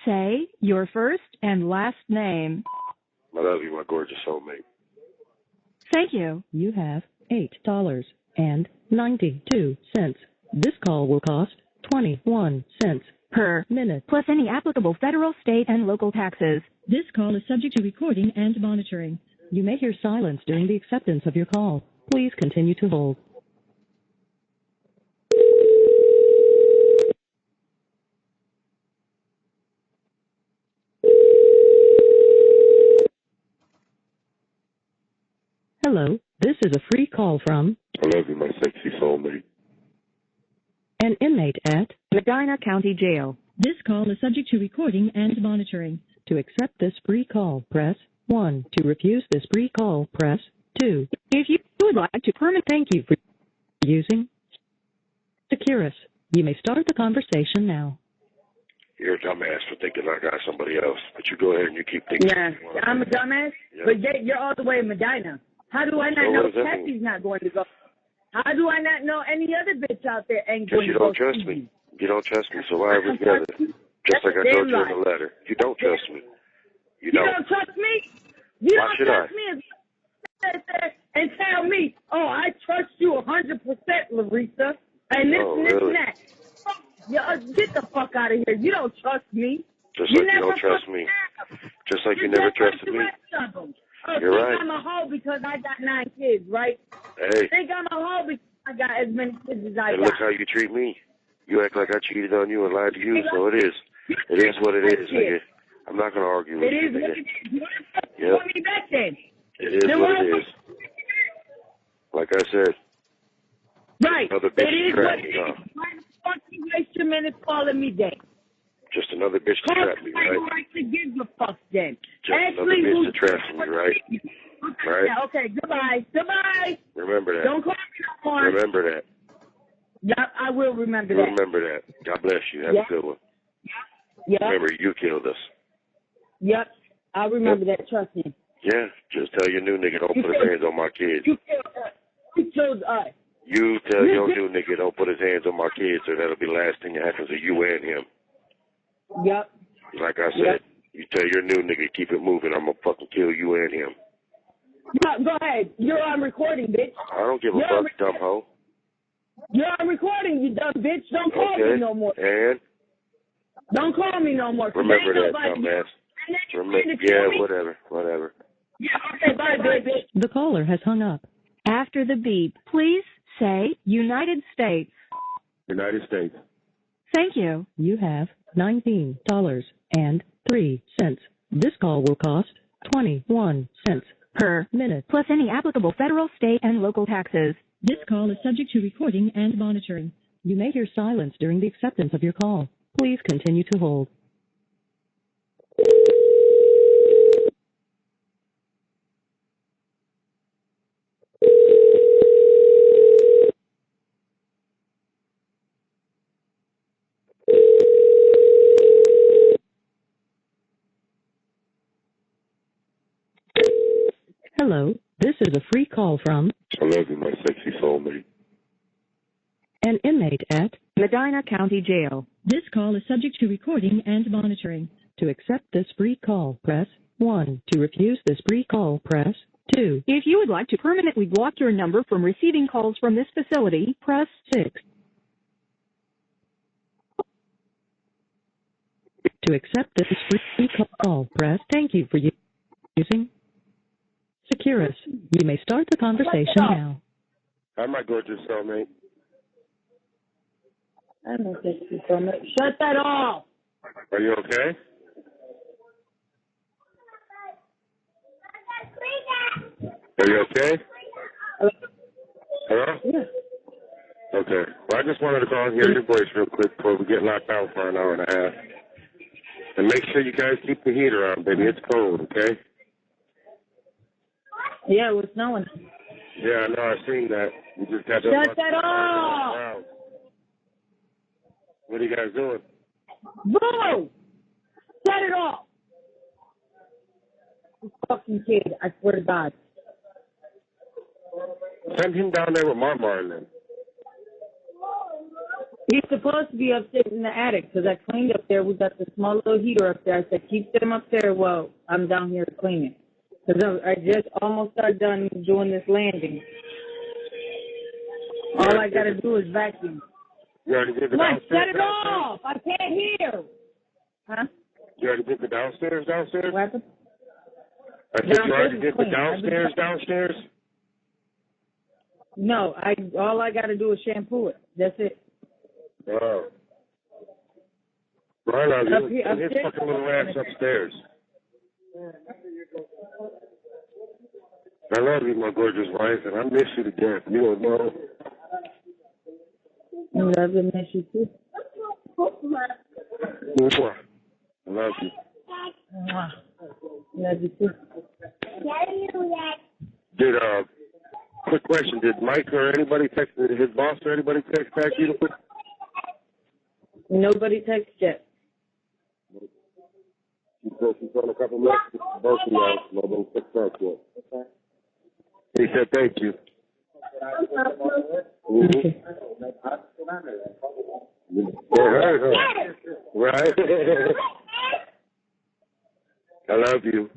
say your first and last name. I love you, my gorgeous soulmate. Thank you. You have $8.92. This call will cost 21 cents per minute, Plus any applicable federal, state, and local taxes. This call is subject to recording and monitoring. You may hear silence during the acceptance of your call. Please continue to hold. Hello, this is a free call from I love you, my sexy soulmate. an inmate at Medina County Jail. This call is subject to recording and monitoring. To accept this free call, press 1. To refuse this free call, press 2. If you would like to Thank you for using Securus. You may start the conversation now. You're a dumbass for thinking I got somebody else, but you go ahead and you keep thinking. Yeah, I'm a dumbass, but yet you're all the way in Medina. How do I not know Kathy's not going to go? How do I not know any other bitch out there ain't going to go? Because you don't trust me. You don't trust me, so why are we together? Just like I told you in the letter. You don't trust me. You don't. You don't trust me? You Why don't should trust I? me if you sit there and tell me, oh, I trust you 100%, Larissa, and this and this really? and that. Yo, get the fuck out of here. You don't trust me. Just like you don't trust me. Just like you never trusted me. Oh, You're think right. I'm a hoe because I got 9 kids, right? Hey. Think I'm a hoe because I got as many kids as I And got. look how you treat me. You act like I cheated on you and lied to you, so it is. It is what it is, nigga. I'm not going to argue with It you, is what nigga. it is. You Yep. want me back then? It is what it is. Like I said. Right. Another It bitch is to what trap it me, is. huh? Why the fuck you waste your minutes calling me then? Just another bitch to Call trap me, somebody right? who actually gives a fuck then. Just another Actually, bitch who to trap me, right? Okay, Right? yeah, okay, goodbye. Goodbye. Remember that. Don't call me no more. Remember that. Yep, I will remember that. Remember that. God bless you. Have a good one. Yep. Remember, you killed us. Yep. I remember that. Trust me. Yeah, just tell your new nigga don't put his hands on my kids. You killed us. You killed us. You tell your new nigga don't put his hands on my kids, or that'll be the last thing that happens to you and him. Yep. Like I said, you tell your new nigga keep it moving, I'm gonna fucking kill you and him. No, go ahead. You're on recording, bitch. I don't give a fuck, dumb hoe. You're on recording, you dumb bitch. Don't call me no more. And? Don't call me no more. Remember that, dumbass. Yeah, whatever. Yeah, okay, bye, bitch. The caller has hung up. After the beep, please say United States. United States. Thank you. You have $19.03. This call will cost 21 cents per minute, Plus any applicable federal, state, and local taxes. This call is subject to recording and monitoring. You may hear silence during the acceptance of your call. Please continue to hold. Hello, this is a free call from I love you, my sexy soulmate. an inmate at Medina County Jail. This call is subject to recording and monitoring. To accept this free call, press 1. To refuse this free call, press 2. If you would like to permanently block your number from receiving calls from this facility, Press 6. To accept this free call, press thank you for using Securus. You may start the conversation now. Hi, my gorgeous soulmate. I don't think you so much. Shut that off. Are you okay? Are you okay? Hello? Yeah. Okay. Well, I just wanted to call and hear your voice real quick before we get locked out for an hour and a half. And make sure you guys keep the heater on, baby. It's cold, okay? Yeah, it was snowing. Yeah, I know. I've seen that. You just got Shut that off. Wow. What are you guys doing? Boo! Shut it off. This fucking kid, I swear to God. Send him down there with Marmar then. He's supposed to be upstairs in the attic because I cleaned up there. We got the small little heater up there. I said, keep them up there while I'm down here cleaning. Because I just almost got done doing this landing. All I got to do is vacuum. You already did the Come on, downstairs? shut it off. I can't hear. Huh? You already did the downstairs? What happened? I said you already did the downstairs? No, all I got to do is shampoo it. That's it. Oh. Right on. His fucking little ass upstairs. I love you, my gorgeous wife, and I miss you to death. You don't know. I love you, miss you too. I love you. Love you too. Quick question. Did Mike or anybody text, his boss or anybody text back you to put? Nobody texted yet. She said she's on a couple messages to both of y'all. Nobody texted back yet. Okay. He said thank you. Mm-hmm. Right? I love you.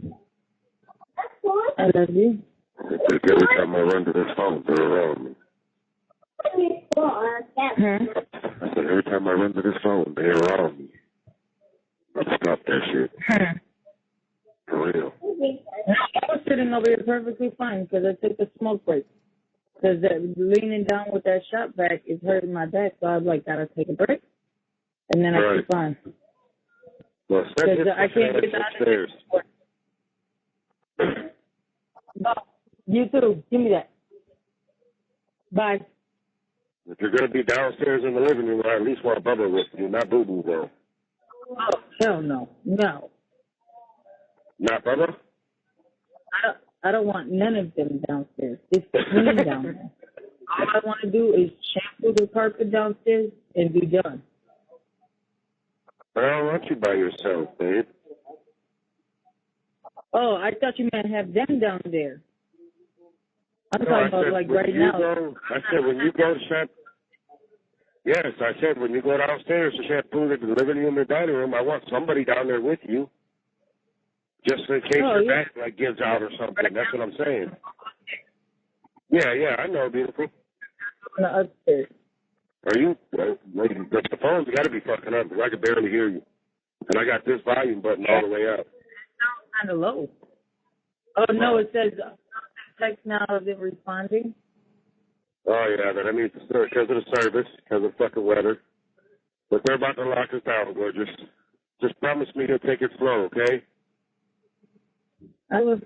I love you. Every time I run to this phone, they're around me. I said, every time I run to this phone, they're around me. Stop that shit. For real. I was sitting over here perfectly fine because I took a smoke break. Because leaning down with that shot back is hurting my back, so I was like, gotta take a break. And then I keep on. Well, because I can't get out of there. No, you too. Give me that. Bye. If you're going to be downstairs in the living room, I at least want Bubba with you, not Boo Boo, though. Oh, hell no. No. Not Bubba? I don't want none of them downstairs. It's clean down there. All I want to do is shampoo the carpet downstairs and be done. I don't want you by yourself, babe. Oh, I thought you meant have them down there. I'm talking about like right now. I said when you go to shampoo. Yes, I said when you go downstairs to shampoo the living room and dining room, I want somebody down there with you. Just in case your back gives out or something. That's what I'm saying. Yeah, I know, beautiful. Upstairs. Are you? The phone's got to be fucking up because I can barely hear you. And I got this volume button all the way up. It sounds kind of low. Oh, no, it says text now, is it responding? Oh, yeah, but I mean, because of the service, because of fucking weather. But they're about to lock us down, gorgeous. Just promise me you'll take it slow, okay? I will.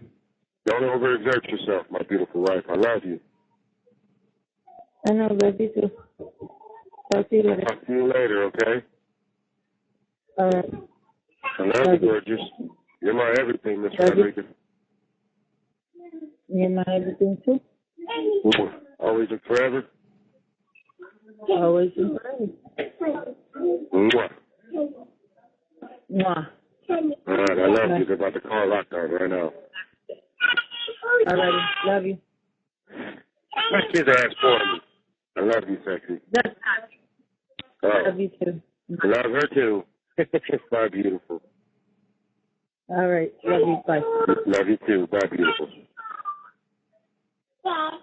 Don't overexert yourself, my beautiful wife. I love you. I know, love you too. Talk to you later. Talk to you later, okay? All right. I love you, gorgeous. You're my everything, Miss Rodriguez. You're my everything too. Always and forever. Always and forever. Mwah. Mwah. All right, I love you. They're about to call lockdown right now. All right, love you. Let's kiss ass for me. I love you, sexy. That's not. Oh. Love you too. I love her too. Bye, beautiful. All right, love you. Bye. Love you too. Bye, beautiful. I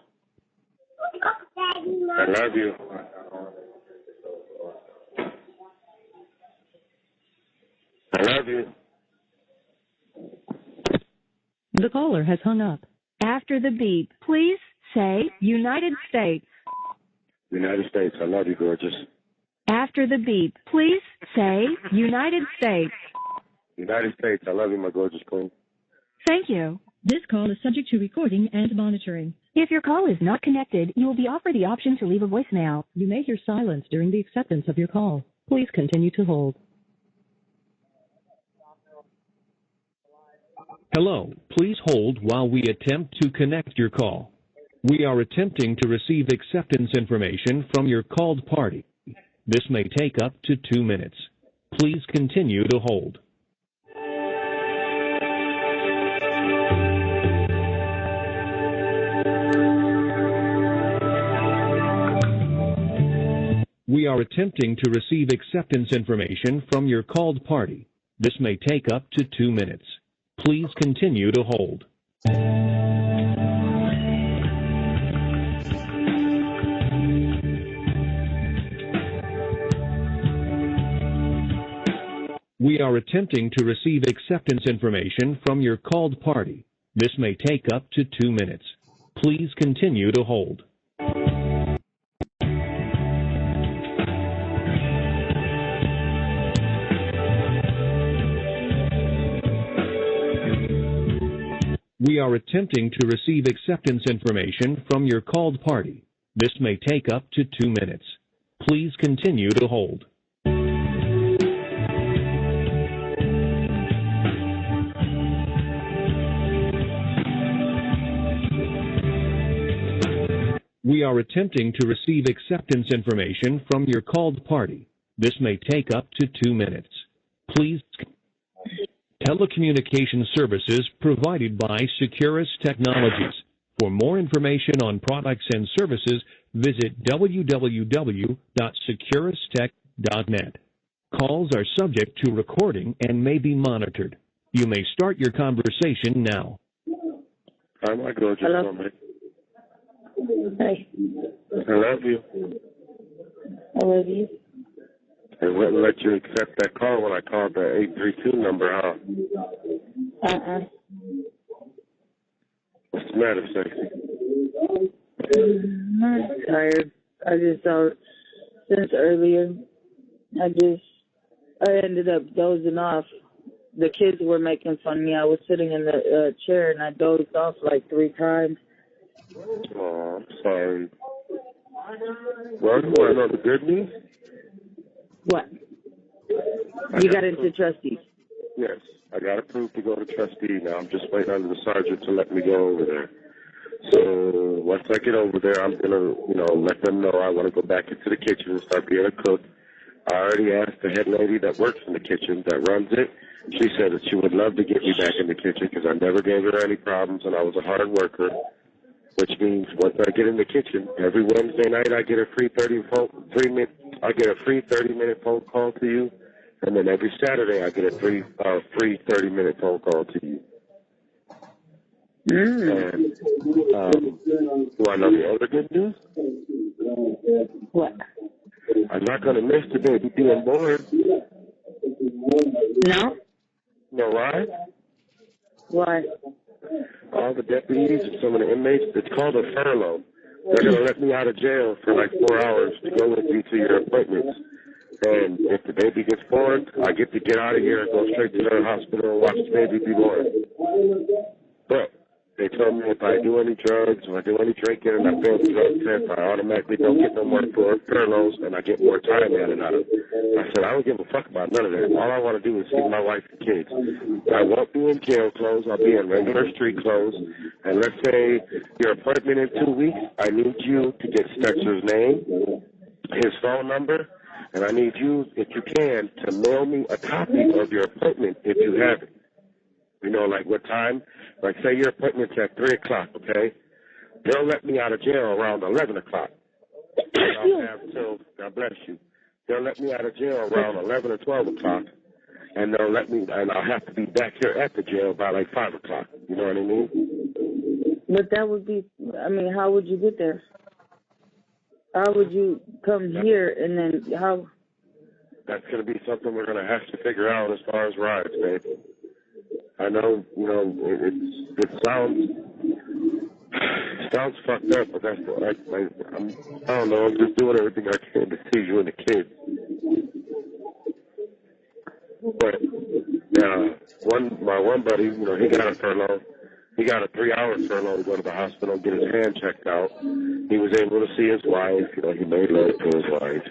love you. I love you. The caller has hung up. After the beep, please say United States. United States. I love you, gorgeous. After the beep, please say United States. United States. I love you, my gorgeous queen. Thank you. This call is subject to recording and monitoring. If your call is not connected, you will be offered the option to leave a voicemail. You may hear silence during the acceptance of your call. Please continue to hold. Hello. Please hold while we attempt to connect your call. We are attempting to receive acceptance information from your called party. This may take up to 2 minutes. Please continue to hold. We are attempting to receive acceptance information from your called party. This may take up to 2 minutes. Please continue to hold. We are attempting to receive acceptance information from your called party. This may take up to 2 minutes. Please continue to hold. We are attempting to receive acceptance information from your called party. This may take up to 2 minutes. Please continue to hold. We are attempting to receive acceptance information from your called party. This may take up to 2 minutes. Please. Telecommunication services provided by Securus Technologies. For more information on products and services, visit www.securustech.net. Calls are subject to recording and may be monitored. You may start your conversation now. Hi, my gorgeous woman. Hey. I love you. I love you. I wouldn't let you accept that call when I called the 832 number, huh? What's the matter, sexy? I'm tired. I just thought since earlier, I ended up dozing off. The kids were making fun of me. I was sitting in the chair and I dozed off like 3 times. Oh, I'm sorry. Well, you want to know the good news? What? You got into trustee? Yes, I got approved to go to trustee now. I'm just waiting on the sergeant to let me go over there. So once I get over there, I'm gonna, let them know I want to go back into the kitchen and start being a cook. I already asked the head lady that works in the kitchen, that runs it. She said that she would love to get me back in the kitchen because I never gave her any problems and I was a hard worker. Which means once I get in the kitchen, every Wednesday night I get a free 30-minute phone call to you, and then every Saturday I get a free 30-minute phone call to you. And do I know the other good news? What? I'm not going to miss the baby being born. No? No, why? Why? All the deputies and some of the inmates, it's called a furlough. They're going to let me out of jail for like 4 hours to go with you to your appointments. And if the baby gets born, I get to get out of here and go straight to the hospital and watch the baby be born. But they told me if I do any drugs or I do any drinking and I fail the drug test, I automatically don't get no more furloughs and I get more time added out of it. I said, I don't give a fuck about none of that. All I want to do is see my wife and kids. I won't be in jail clothes. I'll be in regular street clothes. And let's say your appointment in 2 weeks, I need you to get Stetcher's name, his phone number, and I need you, if you can, to mail me a copy of your appointment if you have it. Like what time? Like, say your appointment's at 3 o'clock, okay? They'll let me out of jail around 11 o'clock. I'll have till, God bless you. They'll let me out of jail around 11 or 12 o'clock, and I'll have to be back here at the jail by like 5 o'clock. You know what I mean? But that would be, how would you get there? How would you come here and then how? That's going to be something we're going to have to figure out as far as rides, babe. I know, it sounds fucked up, but that's I don't know. I'm just doing everything I can to see you and the kids. But my one buddy, he got a furlough. He got a 3-hour furlough to go to the hospital, get his hand checked out. He was able to see his wife. He made love to his wife.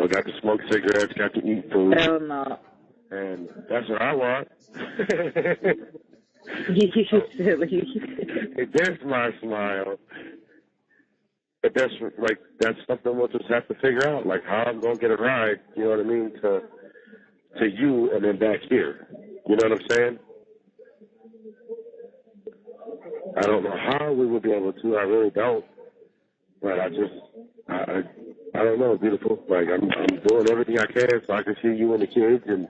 Got to smoke cigarettes, got to eat food. Hell no. And that's what I want. You silly. There's my smile. But that's something we'll just have to figure out, like how I'm gonna get a ride, you know what I mean, to you and then back here. You know what I'm saying? I don't know how we would be able to, I really don't. But I I don't know, beautiful. Like, I'm doing everything I can so I can see you and the kids, and,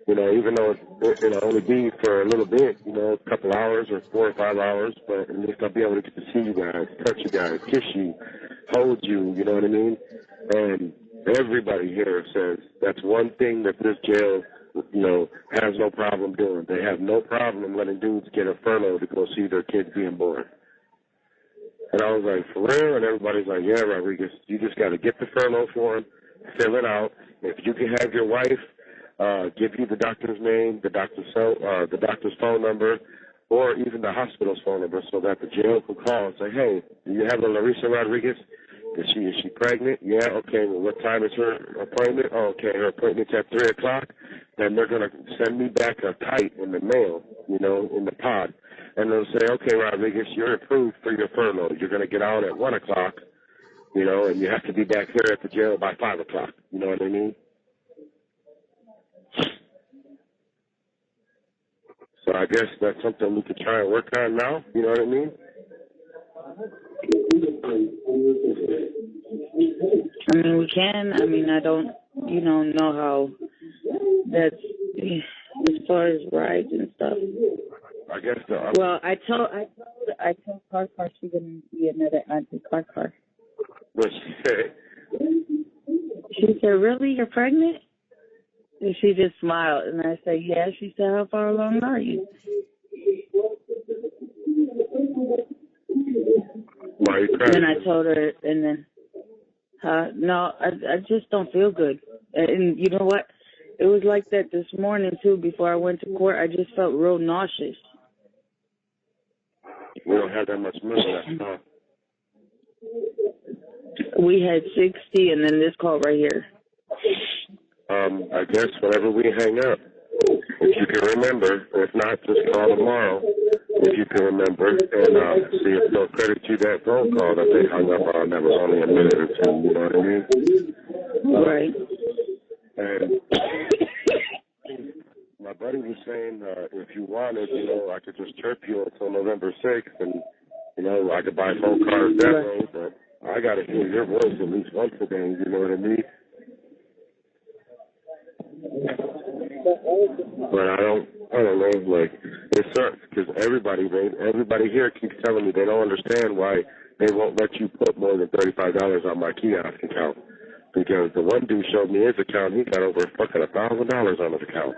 you know, even though it'll only be for a little bit, you know, a couple hours or 4 or 5 hours, but at least I'll be able to get to see you guys, touch you guys, kiss you, hold you, you know what I mean? And everybody here says that's one thing that this jail, you know, has no problem doing. They have no problem letting dudes get a furlough to go see their kids being born. And I was like, for real? And everybody's like, yeah, Rodriguez, you just got to get the furlough form, fill it out. If you can have your wife give you the doctor's name, the doctor's phone number, or even the hospital's phone number so that the jail can call and say, hey, do you have a Larissa Rodriguez? Is she pregnant? Yeah, okay. Well, what time is her appointment? Oh, okay, her appointment's at 3 o'clock. Then they're going to send me back a kite in the mail, you know, in the pod. And they'll say, okay, Rodriguez, you're approved for your furlough. You're going to get out at 1 o'clock, you know, and you have to be back here at the jail by 5 o'clock. You know what I mean? So I guess that's something we could try and work on now. You know what I mean? I mean, we can. I mean, I don't, you know how that's as far as rides and stuff. I guess the Well, I told Car she's gonna be another Auntie Car. what she said. She said, "Really, you're pregnant?" And she just smiled, and I said, "Yeah." She said, "How far along are you?" Why are you crying? And I told her, and then, no, I just don't feel good. And you know what? It was like that this morning too. Before I went to court, I just felt real nauseous. We don't have that much money left, huh? We had 60, and then this call right here. I guess whenever we hang up, if you can remember, if not, just call tomorrow, if you can remember, and see if they'll credit you that phone call that they hung up on that was only a minute or two, you know what I mean? Right. And my buddy was saying, if you wanted, you know, I could just chirp you until November 6th, and, you know, I could buy phone cards that way, but I got to hear your voice at least once a day, you know what I mean? But I don't know, like, it sucks, because everybody here keeps telling me they don't understand why they won't let you put more than $35 on my kiosk account. Because the one dude showed me his account, he got over fucking $1,000 on his account.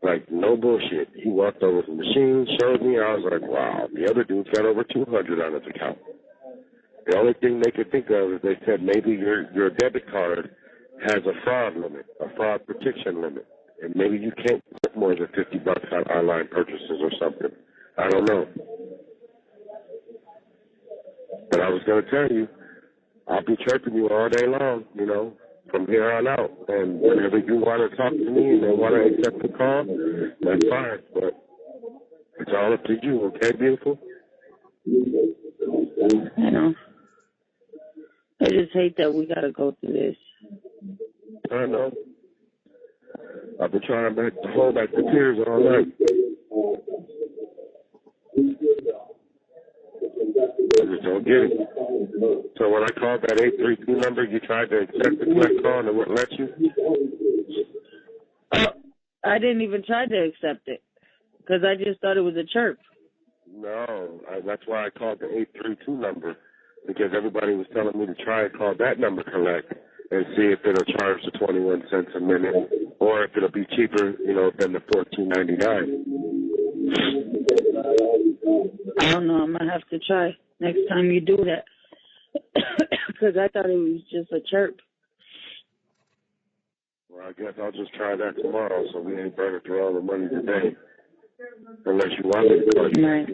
Like, no bullshit. He walked over to the machine, showed me, I was like, wow. The other dude's got over $200 on his account. The only thing they could think of is they said maybe your debit card has a fraud limit, a fraud protection limit. And maybe you can't put more than $50 on online purchases or something. I don't know. But I was going to tell you, I'll be chirping you all day long, you know, from here on out. And whenever you want to talk to me and they want to accept the call, that's fine. But it's all up to you, okay, beautiful? I know. I just hate that we got to go through this. I know. I've been trying to hold back the tears all night. I just don't get it. So when I called that 832 number, you tried to accept the collect call and it wouldn't let you? I didn't even try to accept it because I just thought it was a chirp. No, that's why I called the 832 number, because everybody was telling me to try and call that number collect and see if it'll charge the 21 cents a minute or if it'll be cheaper, you know, than the $14.99. I don't know. I'm going to have to try next time you do that because I thought it was just a chirp. Well, I guess I'll just try that tomorrow so we ain't burning through all the money today. Unless you want me to call you. Right.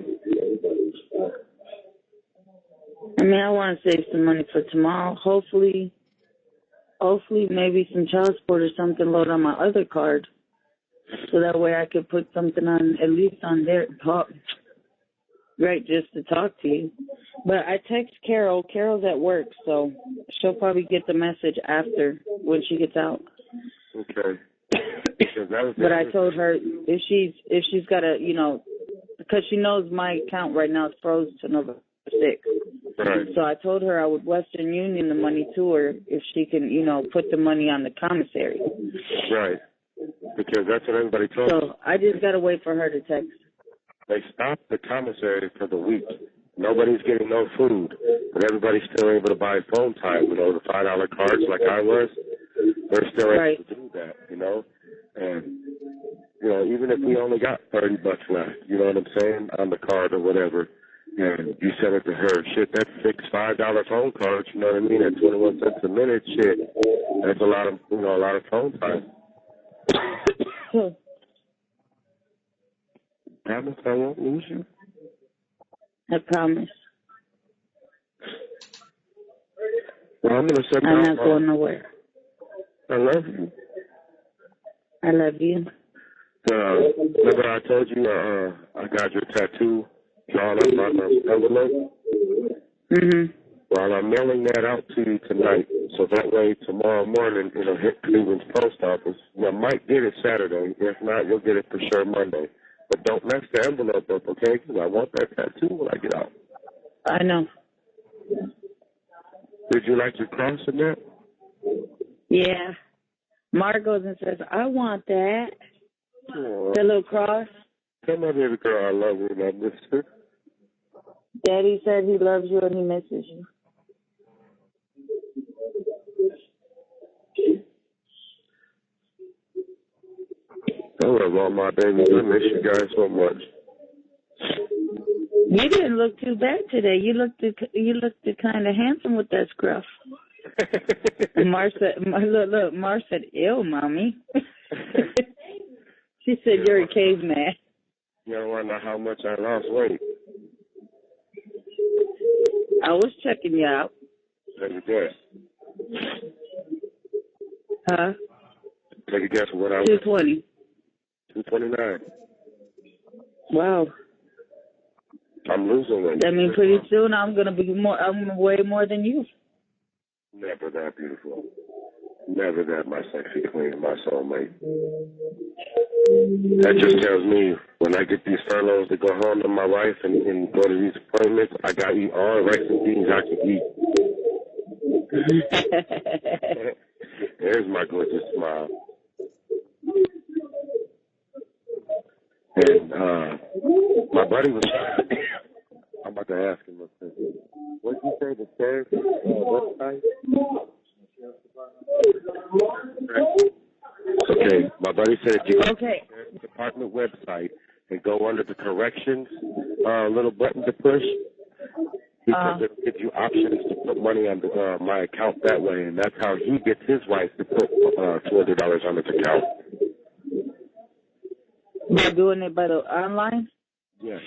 I mean, I want to save some money for tomorrow. Hopefully maybe some child support or something load on my other card. So that way I could put something on, at least on their talk. Right, just to talk to you. But I text Carol. Carol's at work, so she'll probably get the message after when she gets out. Okay. But I told her if she's got a, you know, because she knows my account right now is frozen to November 6th. Right. So I told her I would Western Union the money to her if she can, put the money on the commissary. Right. Because that's what everybody told me. So I just got to wait for her to text. They stopped the commissary for the week. Nobody's getting no food, but everybody's still able to buy phone time. The $5 cards like I was. They're still able to do that, And, even if we only got $30 left, you know what I'm saying, on the card or whatever, and you send it to her, shit, that fixed $5 phone cards, you know what I mean, at 21 cents a minute, shit, that's a lot of phone time. Promise I won't lose you? I promise. Well, I'm going to set I'm not going nowhere. I love you. I love you. Remember I told you I got your tattoo drawn up on the envelope? Mm-hmm. Well, I'm mailing that out to you tonight, so that way tomorrow morning it'll hit Cleveland's post office. You might get it Saturday. If not, you'll get it for sure Monday. But don't mess the envelope up, okay? Because I want that tattoo when I get out. I know. Did you like your cross in that? Yeah. Mark goes and says, I want that. Aww. The little cross. Tell my baby girl I love her and I miss her. Daddy said he loves you and he misses you. I love all my babies. I miss you guys so much. You didn't look too bad today. You looked kind of handsome with that scruff. And Mar said, ew, mommy. She said, you're a caveman. You don't want to know how much I lost weight. I was checking you out. Take a guess. Huh? Take a guess of what I was. 220. 229. Wow. I'm losing weight. That means pretty soon I'm gonna weigh more than you. Never that beautiful. Never that my sexy queen, my soulmate. That just tells me when I get these furloughs to go home to my wife and go to these appointments, I got to eat all the rice and beans I can eat. There's my gorgeous smile. And my buddy was, I'm about to ask him, what did you say, the sheriff's website? Okay, my buddy said if you go to the Sheriff's Department website and go under the corrections little button to push, he said it'll give you options to put money on my account that way, and that's how he gets his wife to put $200 on his account. By doing it by the online? Yes.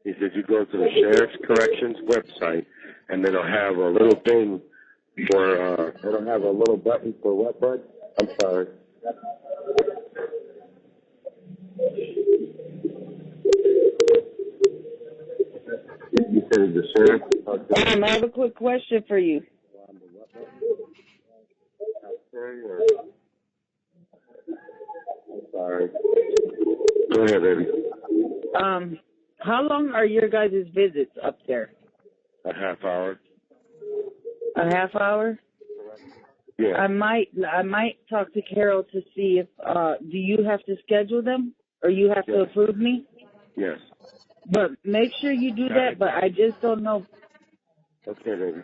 He said you go to the Sheriff's Corrections website, and then it'll have a little thing for, it'll have a little button for what, bud? I'm sorry. You said the sheriff? I have a quick question for you. I'm sorry. Go ahead, baby. How long are your guys' visits up there? A half hour. A half hour? Yeah. I might talk to Carol to see if do you have to schedule them or you have to approve me? Yes. But make sure you do that. But I just don't know. Okay, baby.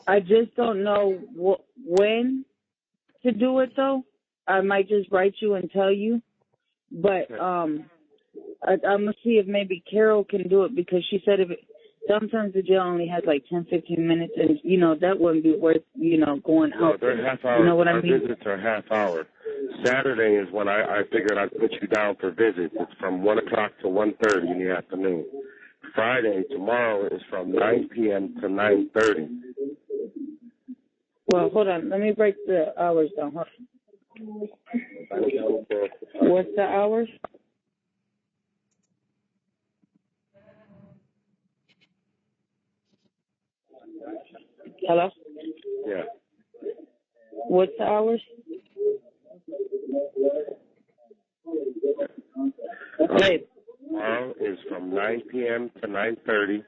I just don't know when to do it though. I might just write you and tell you. But I'm gonna see if maybe Carol can do it because she said sometimes the jail only has like 10, 15 minutes, and that wouldn't be worth going out. They're half hour. You know what I mean? Our visits are half hour. Saturday is when I figured I'd put you down for visits. It's from 1 o'clock to 1:30 in the afternoon. Friday, tomorrow, is from 9 p.m. to 9:30. Well, hold on. Let me break the hours down. Hold on. What's the hours? Hello? Yeah. What's the hours? Tomorrow is from 9 p.m. to 9:30.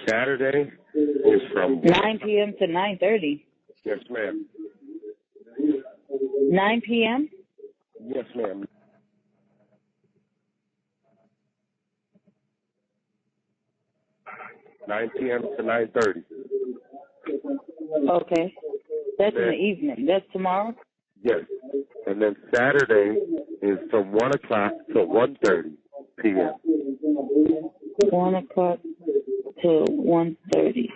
Saturday is from 9 p.m. to 9:30. Yes, ma'am. 9 p.m. Yes, ma'am. (9 p.m. to 9:30). Okay. That's in the evening. That's tomorrow? Yes. And then Saturday is from 1 o'clock to 1:30 p.m. 1 o'clock to 1:30.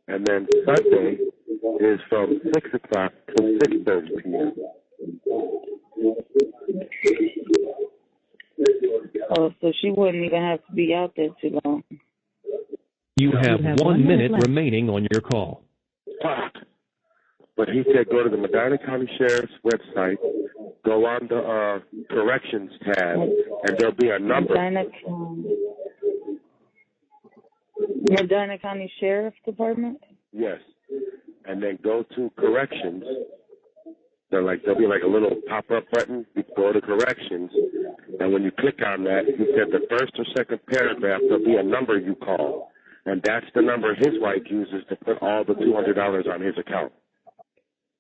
And then Sunday is from 6 o'clock to 6:30 p.m. Oh, so she wouldn't even have to be out there too long. You have 1 minute remaining on your call. Fuck. But he said go to the Medina County Sheriff's website, go on the corrections tab, and there'll be a number. Medina County Sheriff's Department? Yes. And then go to corrections. There'll be like a little pop-up button. You go to corrections, and when you click on that, he said the first or second paragraph, there'll be a number you call. And that's the number his wife uses to put all the $200 on his account.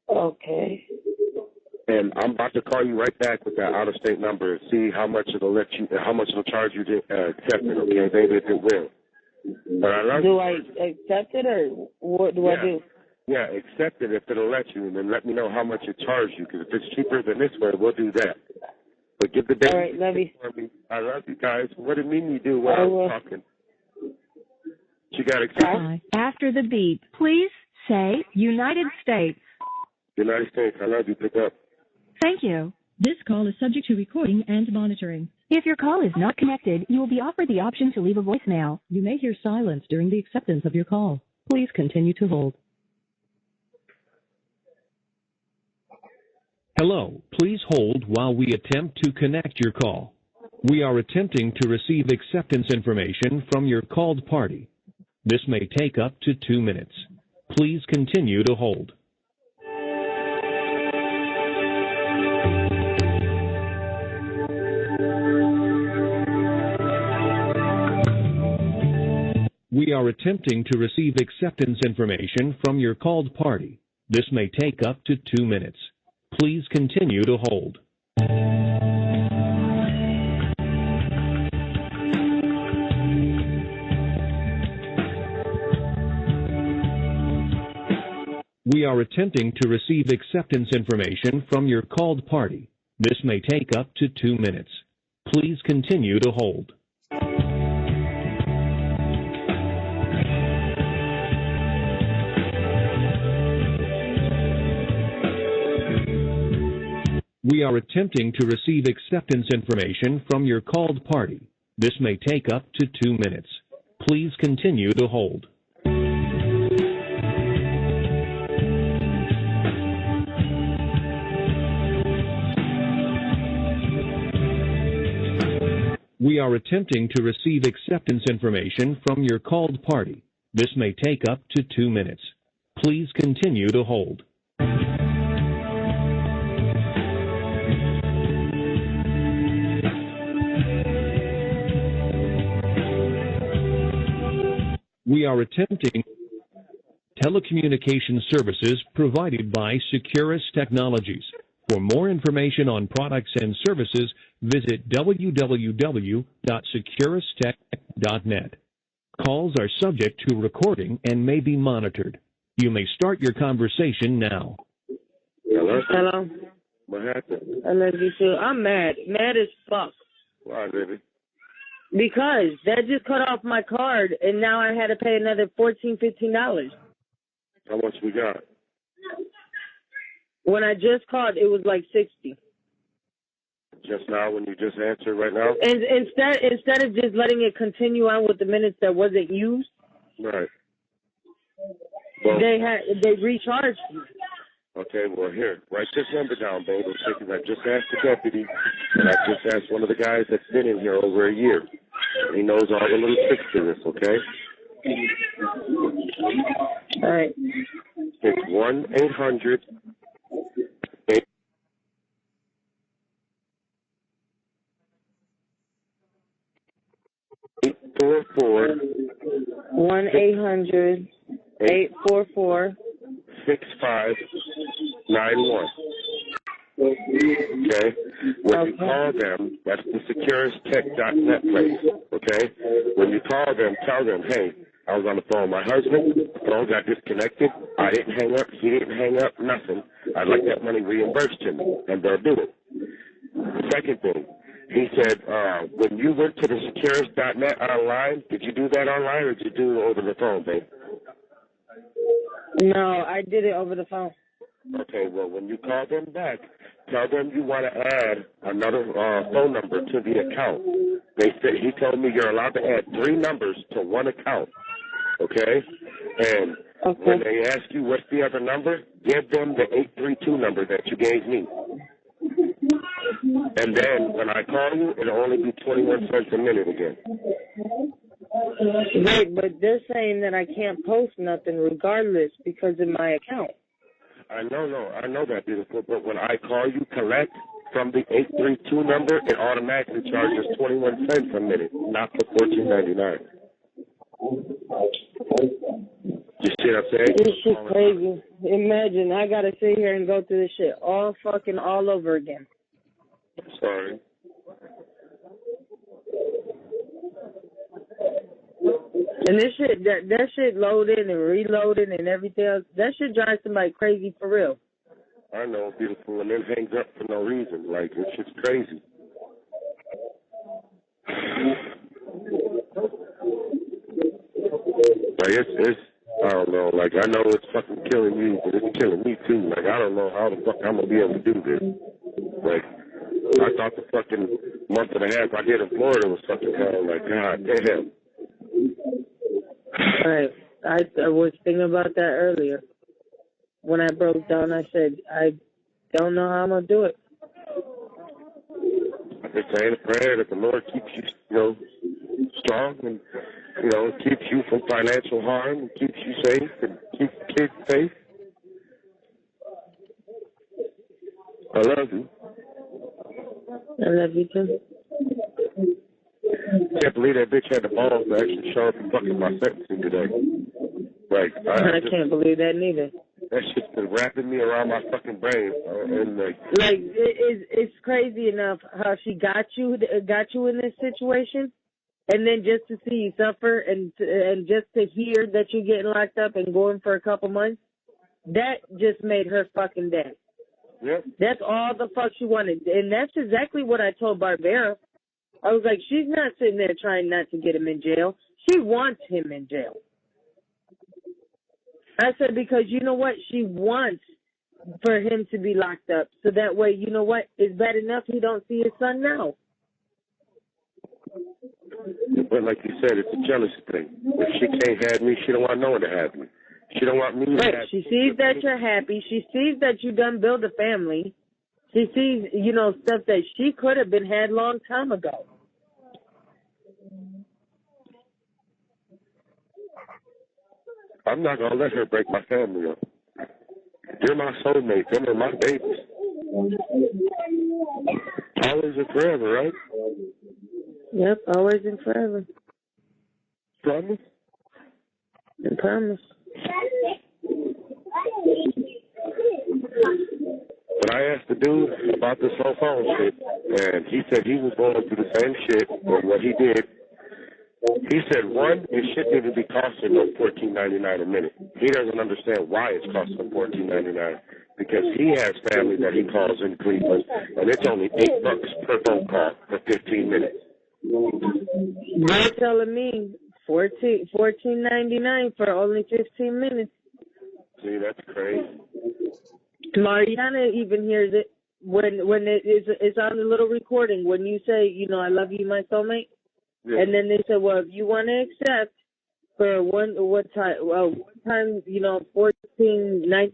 Okay. And I'm about to call you right back with that out-of-state number and see how much it'll charge you to accept it, okay? Maybe if it will. But do I accept it, or what do I do? Yeah, accept it if it'll let you, and then let me know how much it charges you, because if it's cheaper than this way, we'll do that. But give the date all right, love you. for me. I love you guys. What did Mimi do while I was talking? She got excited. After the beep, please say United States. United States, I love you. Pick up. Thank you. This call is subject to recording and monitoring. If your call is not connected, you will be offered the option to leave a voicemail. You may hear silence during the acceptance of your call. Please continue to hold. Hello, please hold while we attempt to connect your call. We are attempting to receive acceptance information from your called party. This may take up to 2 minutes. Please continue to hold. We are attempting to receive acceptance information from your called party. This may take up to 2 minutes. Please continue to hold. We are attempting to receive acceptance information from your called party. This may take up to 2 minutes. Please continue to hold. We are attempting to receive acceptance information from your called party. This may take up to 2 minutes. Please continue to hold. We are attempting to receive acceptance information from your called party. This may take up to 2 minutes. Please continue to hold. We are attempting telecommunication services provided by Securus Technologies. For more information on products and services, visit www.securustech.net. Calls are subject to recording and may be monitored. You may start your conversation now. Hello? Hello? What happened? I love you too. I'm mad. Mad as fuck. Why, baby? Because that just cut off my card, and now I had to pay another $15. How much we got? When I just called, it was like $60. Just now, when you just answered right now? And instead of just letting it continue on with the minutes that wasn't used, right. Well, they recharged me. Okay, well, here, write this number down, babe. Because I just asked the deputy, and I just asked one of the guys that's been in here over a year. He knows all the little tricks to this, okay? All right. It's 1-800. 844 1-800-844 6591. Okay? When you call them, that's the securistech.net place. Okay? When you call them, tell them, hey, I was on the phone with my husband, the phone got disconnected, I didn't hang up, he didn't hang up, nothing. I'd like that money reimbursed to me, and they'll do it. The second thing, he said, when you went to the securist.net online, did you do that online or did you do it over the phone, babe? No, I did it over the phone. Okay, well, when you call them back, tell them you want to add another phone number to the account. He told me you're allowed to add 3 numbers to one account, okay? And when they ask you what's the other number, give them the 832 number that you gave me. And then when I call you, it'll only be 21 cents a minute again. Right, but they're saying that I can't post nothing regardless because of my account. I know that, beautiful, but when I call you collect from the 832 number, it automatically charges 21 cents a minute, not the $14.99. You see what I'm saying? This shit crazy. Imagine I gotta sit here and go through this shit all over again. Sorry. And this shit, that shit loading and reloading and everything else, that shit drives somebody crazy for real. I know, beautiful, and then hangs up for no reason. Like, it's just crazy. Like, it's, I don't know, like, I know it's fucking killing you, but it's killing me too. Like, I don't know how the fuck I'm gonna be able to do this. Like, I thought the fucking month and a half I did in Florida was fucking hell. Like, God damn. Right. I was thinking about that earlier. When I broke down, I said, I don't know how I'm going to do it. I just saying a prayer that the Lord keeps you, strong and, keeps you from financial harm and keeps you safe and keeps the kids safe. I love you. I love you too. I can't believe that bitch had the balls to actually show up and fucking my sentencing today. Like, I can't believe that neither. That shit's been wrapping me around my fucking brain, and it's crazy enough how she got you in this situation, and then just to see you suffer and just to hear that you're getting locked up and going for a couple months, that just made her fucking day. Yep. That's all the fuck she wanted, and that's exactly what I told Burier. I was like, she's not sitting there trying not to get him in jail. She wants him in jail. I said, because you know what? She wants for him to be locked up. So that way, you know what? It's bad enough he don't see his son now. But like you said, it's a jealousy thing. If she can't have me, she don't want no one to have me. She don't want me to have me. She sees that you're happy. She sees that you done build a family. She sees, stuff that she could have been had long time ago. I'm not going to let her break my family up. You're my soulmate. Them are my babies. Always and forever, right? Yep, always and forever. Promise? I promise. But I asked the dude about this whole phone shit, and he said he was going through the same shit, and what he did, he said, one, it shouldn't even be costing no $14.99 a minute. He doesn't understand why it's costing him $14.99, because he has family that he calls in Cleveland, and it's only $8 per phone call for 15 minutes. You're telling me $14.99 for only 15 minutes. See, that's crazy. Mariana even hears it when it's on the little recording when you say, I love you, my soulmate. Yeah. And then they said, well, if you want to accept for one time, 14.99,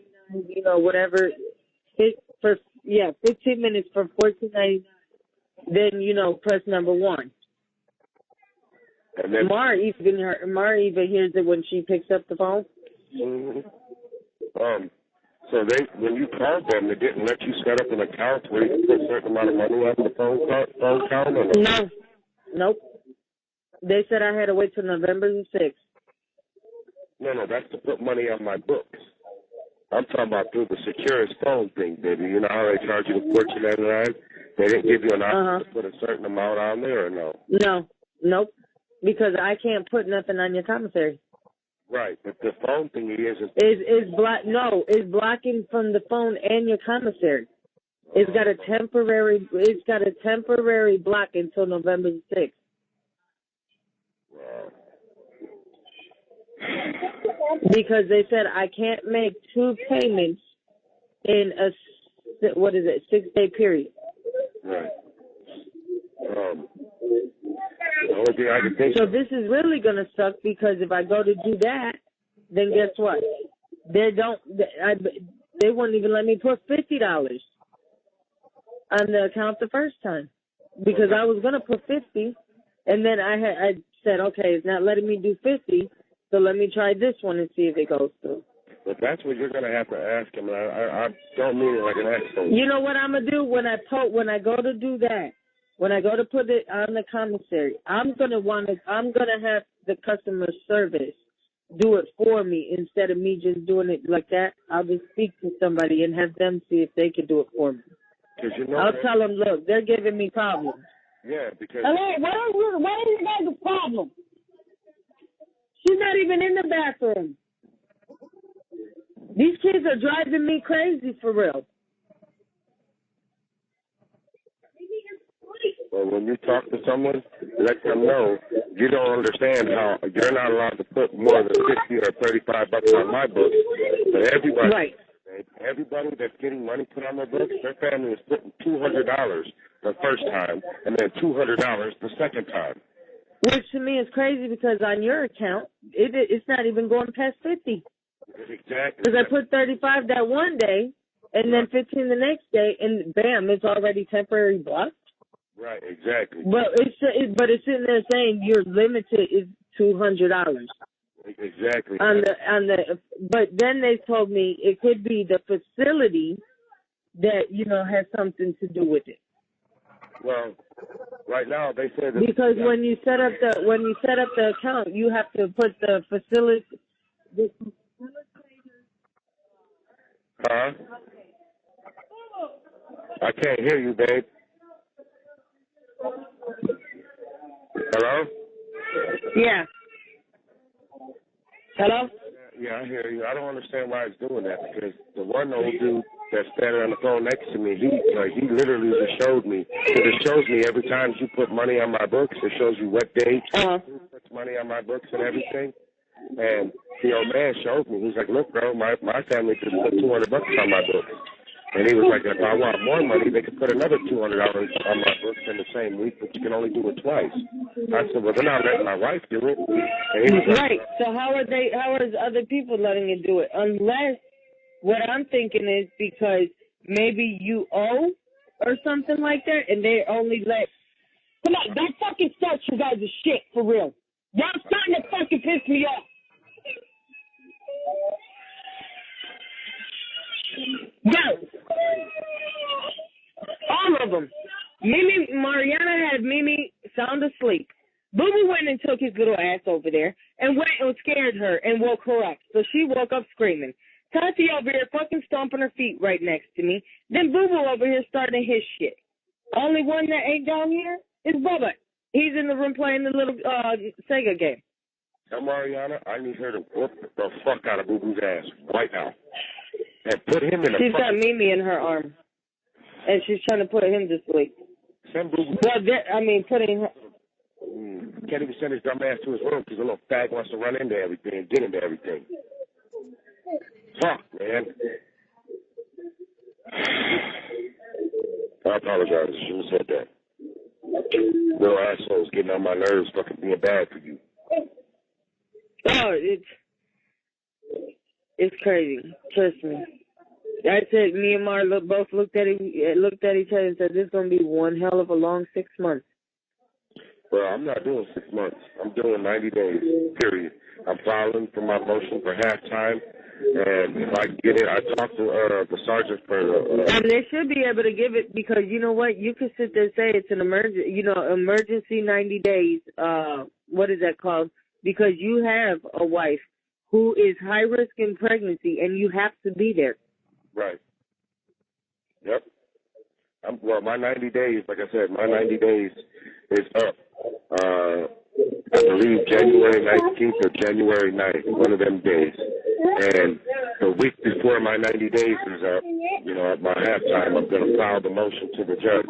whatever, 15 minutes for $14.99. Then press number 1. And then Mara even hears it when she picks up the phone. Mm-hmm. So when you called them, they didn't let you set up an account where you can put a certain amount of money on the phone account? Or No. Nope. They said I had to wait till November the 6th. No, that's to put money on my books. I'm talking about through the Securus phone thing, baby. You know how they charge you the Fortune 99? They didn't give you an option to put a certain amount on there, or no? Nope. Because I can't put nothing on your commissary. Right, but the phone thing is blocking from the phone and your commissary. It's got a temporary block until November the 6th. Wow. Because they said I can't make 2 payments in a 6-day period. Right. The only thing I can think so this is really gonna suck because if I go to do that, then guess what? They wouldn't even let me put $50 on the account the first time because I was gonna put 50, and then I said, okay, it's not letting me do 50, so let me try this one and see if it goes through. But that's what you're gonna have to ask him. I don't mean it like an asshole. You know what I'm gonna do when I go to do that? When I go to put it on the commissary, I'm gonna have the customer service do it for me instead of me just doing it like that. I'll just speak to somebody and have them see if they can do it for me. I'll tell them, look, they're giving me problems. Yeah, because. Hello, what is you guys' problem? She's not even in the bathroom. These kids are driving me crazy for real. Well, when you talk to someone, let them know you don't understand how you're not allowed to put more than $50 or $35 on my books. But everybody that's getting money put on their books, their family is putting $200 the first time and then $200 the second time. Which to me is crazy because on your account, it's not even going past 50. Exactly. Because I put 35 that one day and then 15 the next day, and bam, it's already temporary blocked. Right, exactly. But it's sitting there saying your limited is $200. Exactly. But then they told me it could be the facility that has something to do with it. Well, right now they said that because when you set up the account, you have to put the facility. Huh? I can't hear you, babe. Hello? Yeah. Hello? Yeah, I hear you. I don't understand why it's doing that because the one old dude that's standing on the phone next to me, he literally just showed me. It shows me every time you put money on my books, it shows you what day you put money on my books and everything. And the old man showed me. He's like, look, bro, my family just put $200 on my books. And he was like, if I want more money, they could put another $200 on my books in the same week, but you can only do it twice. I said, well, they're not letting my wife do it. And he was like, right. So how are other people letting you do it? Unless what I'm thinking is because maybe you owe or something like that, and they only let. Come on, that fucking starts you guys' shit for real. Y'all starting to fucking piss me off. Go. All of them. Mariana had Mimi sound asleep. Boo Boo went and took his little ass over there and went and scared her and woke her up. So she woke up screaming. Tati over here fucking stomping her feet right next to me. Then Boo Boo over here starting his shit. Only one that ain't down here is Bubba. He's in the room playing the little Sega game. Tell Mariana I need her to whoop the fuck out of Boo Boo's ass right now. And put him in a. She's got Mimi in her arm, and she's trying to put him to sleep. Send Boo Boo. Well, putting her. Can't even send his dumb ass to his room because the little fag wants to run into everything and get into everything. Fuck, man. I apologize. I shouldn't have said that. Little assholes getting on my nerves, fucking being bad for you. Oh, it's crazy. Trust me. I said me and Mar both looked at each other and said this is gonna be one hell of a long 6 months. Well, I'm not doing 6 months. I'm doing 90 days. Period. I'm filing for my motion for halftime, and if I get it, I talked to the sergeant for and they should be able to give it because you know what? You could sit there and say it's an emergency 90 days what is that called? Because you have a wife who is high risk in pregnancy, and you have to be there. Right. Yep. Well, my 90 days, like I said, my 90 days is up. I believe January 19th or January 9th, one of them days. And the week before my 90 days is up, you know, at my halftime, I'm going to file the motion to the judge.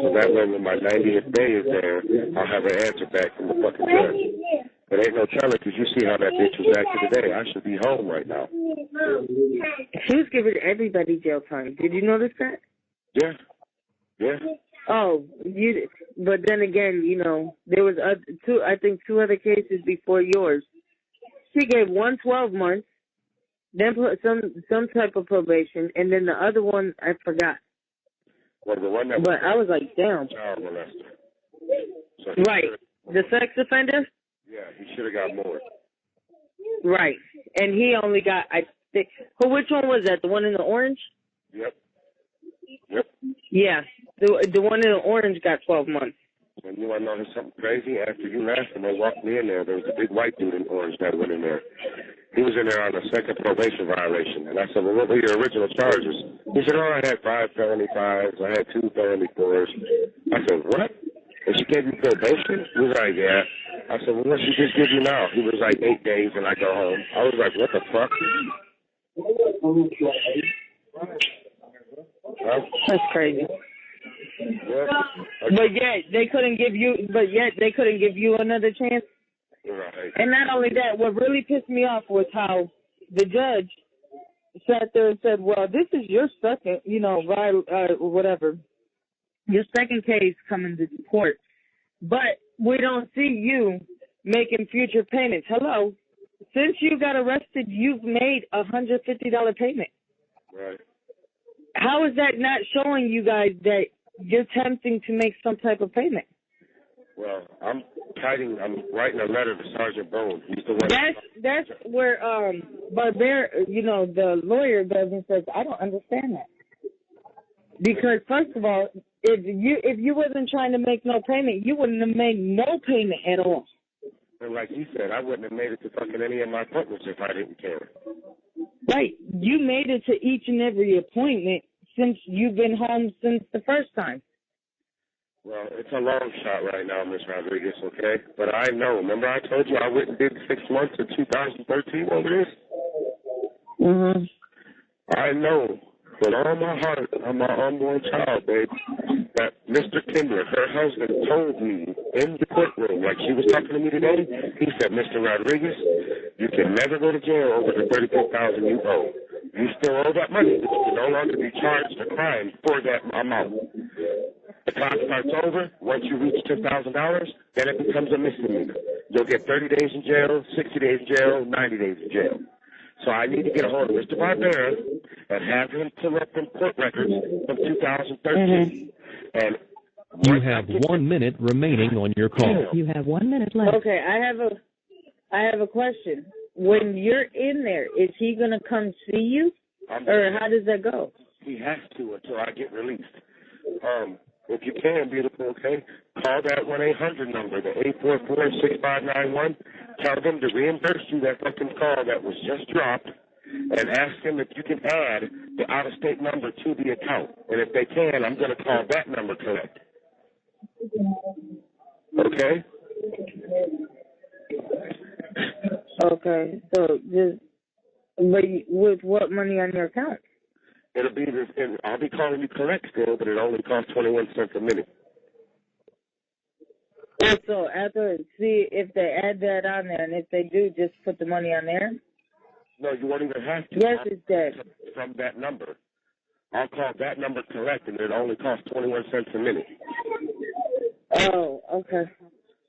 So that way when my 90th day is there, I'll have an answer back from the fucking judge. But ain't no telling, because you see how that bitch was acting today. I should be home right now. She was giving everybody jail time. Did you notice that? Yeah. Yeah. Oh, but then again, you know, there was two other cases before yours. She gave one 12 months, then put some type of probation, and then the other one I forgot. Well, the one that but I was like, damn. Child molester. So right. The sex offender? Yeah, he should have got more. Right. And he only got, I think, which one was that? The one in the orange? Yep. Yeah. The one in the orange got 12 months. And you want to know something crazy? After you left and they walked me in there was a big white dude in orange that went in there. He was in there on a second probation violation. And I said, well, what were your original charges? He said, oh, I had 5 felony 5s. I had 2 felony 4s. I said, what? And she gave you probation? He was like, yeah. I said, well, what she just give you now? He was like 8 days and I go home. I was like, what the fuck? That's crazy. Yeah. But yet they couldn't give you another chance. Right. And not only that, what really pissed me off was how the judge sat there and said, well, this is your second, whatever, your second case coming to court, but we don't see you making future payments. Hello. Since you got arrested, you've made $150 payment. Right. How is that not showing you guys that you're attempting to make some type of payment? Well, I'm writing a letter to Sergeant Bone. He's the one. That's where Burier, the lawyer goes and says, I don't understand that. Because first of all, if you wasn't trying to make no payment, you wouldn't have made no payment at all. And like you said, I wouldn't have made it to fucking any of my appointments if I didn't care. Right. You made it to each and every appointment since you've been home since the first time. Well, it's a long shot right now, Miss Rodriguez, okay? But I know. Remember I told you I went and did 6 months in 2013 over this? Mm-hmm. I know with all my heart on my unborn child, babe, that Mr. Kindler, her husband, told me in the courtroom, like she was talking to me today, he said, Mr. Rodriguez, you can never go to jail over the $34,000 you owe. You still owe that money, but you can no longer be charged a crime for that amount. The clock starts over. Once you reach $10,000, then it becomes a misdemeanor. You'll get 30 days in jail, 60 days in jail, 90 days in jail. So I need to get a hold of Mr. Burier and have him pull up them court records from 2013. Mm-hmm. And you have 1 minute remaining on your call. You have 1 minute left. Okay, I have a question. When you're in there, is he going to come see you? Or how does that go? He has to until I get released. If you can, beautiful, okay, call that 1-800 number, the 844-6591. Tell them to reimburse you that fucking call that was just dropped, and ask them if you can add the out-of-state number to the account. And if they can, I'm going to call that number correct. Okay? Okay, so but with what money on your account? It'll be I'll be calling you correct still, but it only costs 21 cents a minute. So after, see if they add that on there, and if they do, just put the money on there? No, you won't even have to. Yes, it's dead. From that number. I'll call that number correct, and it only costs 21 cents a minute. Oh, okay.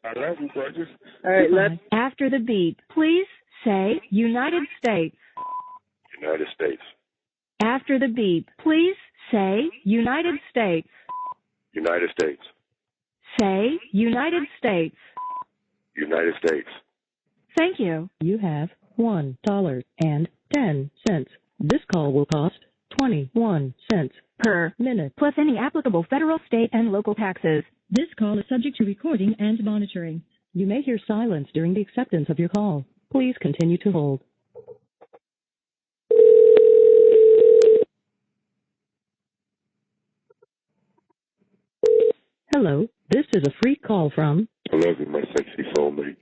I love you, gorgeous. All right, let's... After the beep, please say United States. United States. After the beep, please say United States. United States. Say United States. United States. Thank you. You have $1.10. This call will cost 21 cents per minute, plus any applicable federal, state, and local taxes. This call is subject to recording and monitoring. You may hear silence during the acceptance of your call. Please continue to hold. Hello, this is a free call from I love you, my sexy soulmate.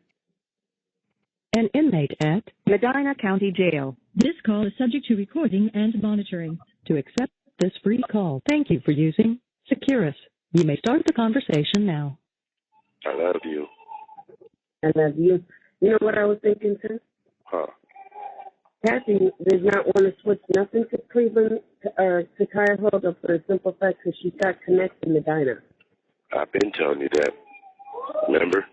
an inmate at Medina County Jail. This call is subject to recording and monitoring. To accept this free call, thank you for using Securus. You may start the conversation now. I love you. I love you. You know what I was thinking, too? Huh. Kathy does not want to switch nothing to Cleveland to Cuyahoga for the simple fact that she's got connects in Medina. I've been telling you that. Remember?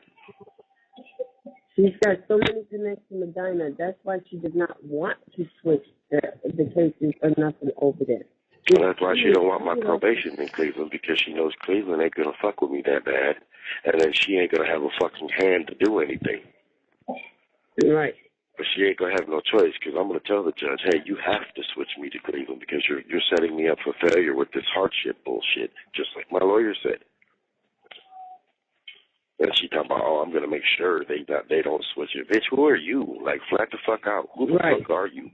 She's got so many connects in Medina. That's why she does not want to switch the cases or nothing over there. Well, that's why she don't want my probation in Cleveland, because she knows Cleveland ain't going to fuck with me that bad. And then she ain't going to have a fucking hand to do anything. Right. But she ain't going to have no choice, because I'm going to tell the judge, hey, you have to switch me to Cleveland because you're setting me up for failure with this hardship bullshit, just like my lawyer said. And she talking about, oh, I'm going to make sure they don't switch it. Bitch, who are you? Like, flat the fuck out. Who the fuck are you?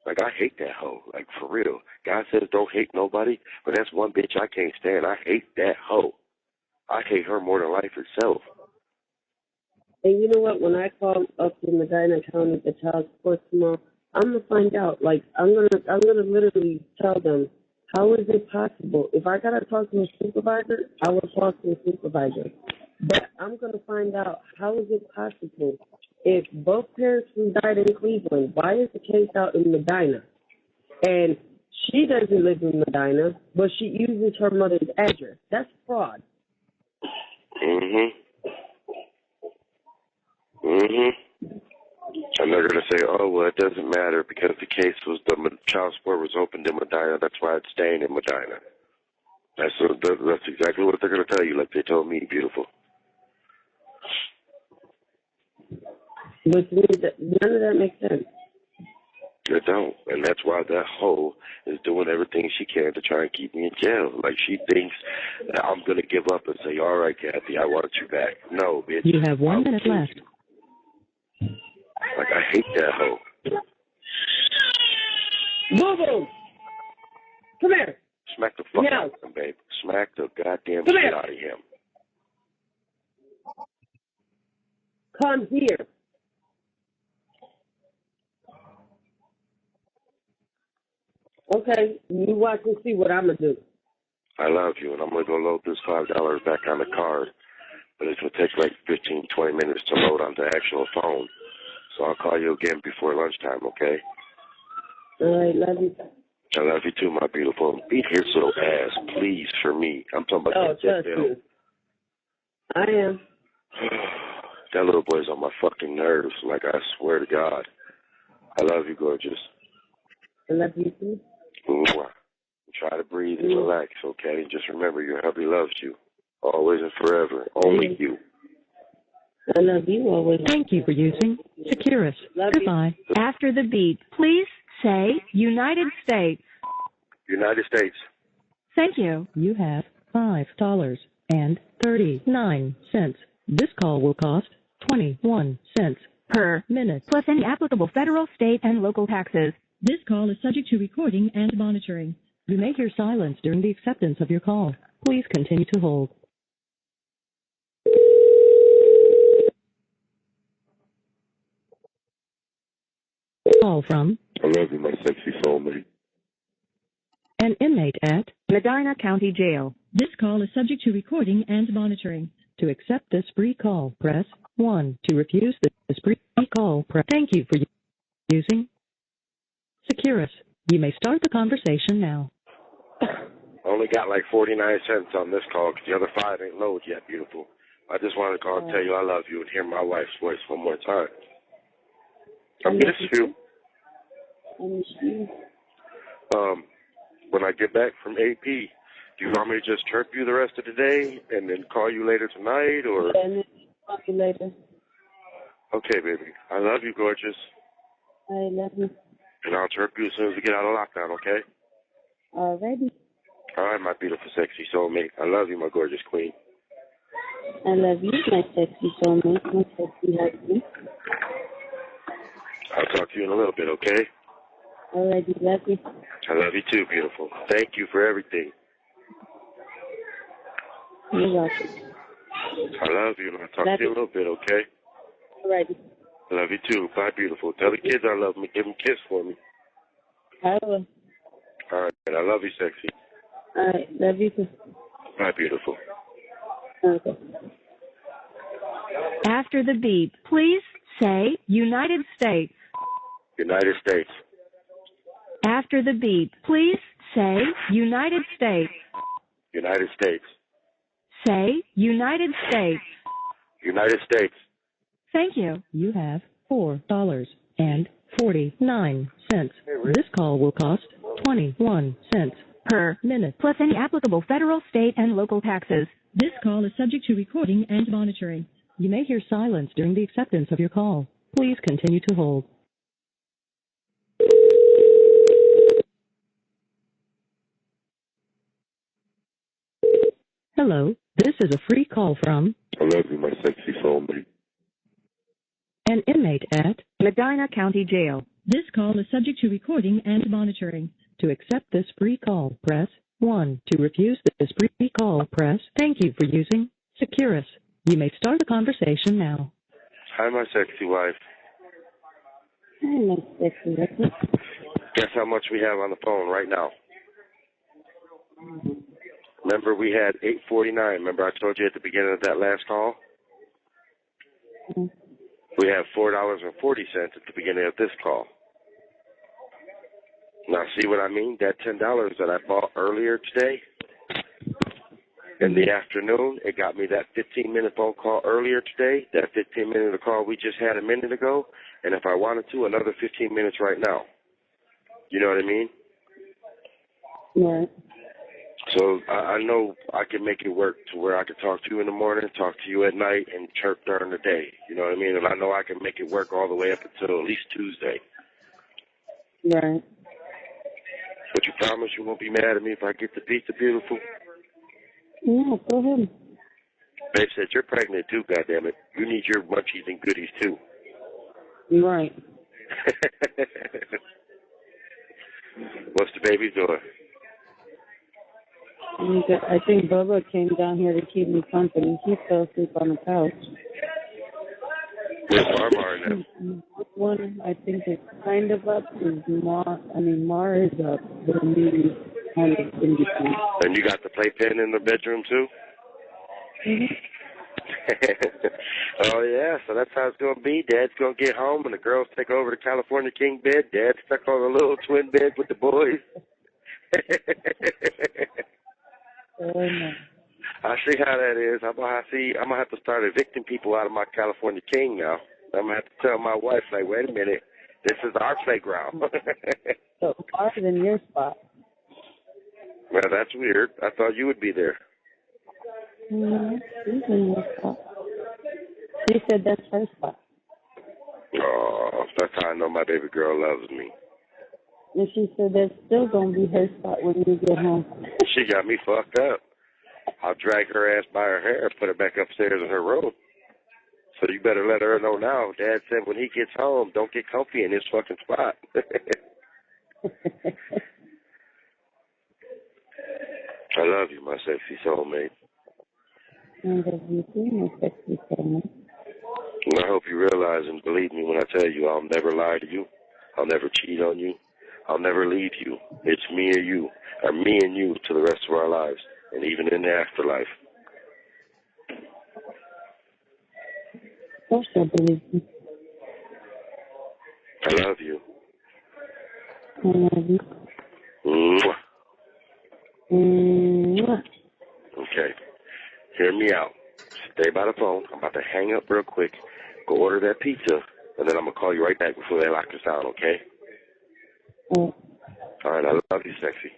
Like, I hate that hoe. Like, for real. God says don't hate nobody, but that's one bitch I can't stand. I hate that hoe. I hate her more than life itself. And you know what? When I call up to Medina County, the child support tomorrow, I'm gonna find out. Like, I'm gonna literally tell them, how is it possible? If I gotta talk to a supervisor, I will talk to a supervisor. But I'm gonna find out, how is it possible if both parents who died in Cleveland, why is the case out in Medina? And she doesn't live in Medina, but she uses her mother's address. That's fraud. And they're going to say, oh, well, it doesn't matter because the case was, the child support was opened in Medina. That's why it's staying in Medina. That's exactly what they're going to tell you, like they told me, beautiful. But to me, none of that makes sense. It don't. And that's why that hoe is doing everything she can to try and keep me in jail. Like, she thinks that I'm going to give up and say, all right, Kathy, I want you back. No, bitch. You have 1 minute left. Like, I hate that hoe. Boo-boo! Come here. Smack the fuck out of him, babe. Smack the goddamn shit out of him. Come here. Okay, you watch and see what I'm going to do. I love you, and I'm going to go load this $5 back on the card. But it's going to take like 15, 20 minutes to load on the actual phone. So I'll call you again before lunchtime, okay? All right, love you. I love you too, my beautiful. Beat his little ass, please, for me. I'm talking about that bill. I am. That little boy's on my fucking nerves, like I swear to God. I love you, gorgeous. I love you too. Mwah. Try to breathe and relax, okay? Just remember, your hubby loves you. Always and forever. Only you. I love you always. Thank you for using Securus. Goodbye. After the beep, please say United States. United States. Thank you. You have $5.39. This call will cost 21 cents Per minute. plus any applicable federal, state, and local taxes. This call is subject to recording and monitoring. You may hear silence during the acceptance of your call. Please continue to hold. Call from I love you, my sexy soulmate. an inmate at Medina County Jail. This call is subject to recording and monitoring. To accept this free call, press 1. To refuse this free call, press. Thank you for using Securus. You may start the conversation now. I only got like 49 cents on this call because the other 5 ain't loaded yet, beautiful. I just wanted to call and tell you I love you and hear my wife's voice one more time. I miss you. When I get back from AP, do you want me to just chirp you the rest of the day and then call you later tonight, or? Talk to you later. Okay, baby. I love you, gorgeous. I love you. And I'll chirp you as soon as we get out of lockdown, okay? Alrighty. All right, my beautiful, sexy soulmate. I love you, my gorgeous queen. I love you, my sexy soulmate, my sexy husband. I'll talk to you in a little bit, okay? Alrighty, love you. I love you too, beautiful. Thank you for everything. You're welcome. I love you, and I'll talk to you in a little bit, okay? Alrighty. I love you too. Bye, beautiful. Tell the kids I love them. Give them a kiss for me. I will. All right, I love you, sexy. Alright, love you too. Bye, beautiful. Okay. After the beep, please say United States. United States. After the beep, please say United States. United States. Say United States. United States. Thank you. You have $4.49. This call will cost 21 cents per minute, Plus any applicable federal, state, and local taxes. This call is subject to recording and monitoring. You may hear silence during the acceptance of your call. Please continue to hold. Hello, this is a free call from I love you, my sexy soulmate. an inmate at Medina County Jail. This call is subject to recording and monitoring. To accept this free call, press 1. To refuse this free call, press thank you for using Securus. You may start the conversation now. Hi, my sexy wife. Hi, my sexy husband. Guess how much we have on the phone right now? Remember we had $8.49. Remember I told you at the beginning of that last call? Mm-hmm. We have $4.40 at the beginning of this call. Now, see what I mean? That $10 that I bought earlier today, in the afternoon, it got me that 15-minute phone call earlier today, that 15-minute call we just had a minute ago, and if I wanted to, another 15 minutes right now. You know what I mean? Right. So I know I can make it work to where I can talk to you in the morning, talk to you at night, and chirp during the day. You know what I mean? And I know I can make it work all the way up until at least Tuesday. Right. But you promise you won't be mad at me if I get the pizza, beautiful? Yeah, go ahead. Babe said, you're pregnant too, goddammit. You need your munchies and goodies too. Right. What's the baby doing? I think Bubba came down here to keep me company. He fell asleep on the couch. Where's Marmar now? One, I think, is kind of up. Mar is up. But maybe kind of in between. And you got the playpen in the bedroom too? Mm-hmm. Oh, yeah, so that's how it's going to be. Dad's going to get home and the girls take over the California King bed. Dad's stuck on a little twin bed with the boys. Oh, no. I see how that is. I'm gonna have to start evicting people out of my California King now. I'm gonna have to tell my wife, like, wait a minute, this is our playground. So ours in your spot. Well, that's weird. I thought you would be there. No, she's in your spot. She said that's her spot. Oh, that's how I know my baby girl loves me. And she said that's still gonna be her spot when you get home. She got me fucked up. I'll drag her ass by her hair and put her back upstairs in her room. So you better let her know now. Dad said when he gets home, don't get comfy in his fucking spot. I love you, my sexy soulmate. I love you too, my sexy soulmate. And I hope you realize and believe me when I tell you I'll never lie to you. I'll never cheat on you. I'll never leave you. It's me or you, or me and you to the rest of our lives, and even in the afterlife. Of course I believe you. I love you. I love you. Mwah. Mwah. Okay. Hear me out. Stay by the phone. I'm about to hang up real quick. Go order that pizza, and then I'm going to call you right back before they lock us out, okay? Oh. All right. I love you, sexy.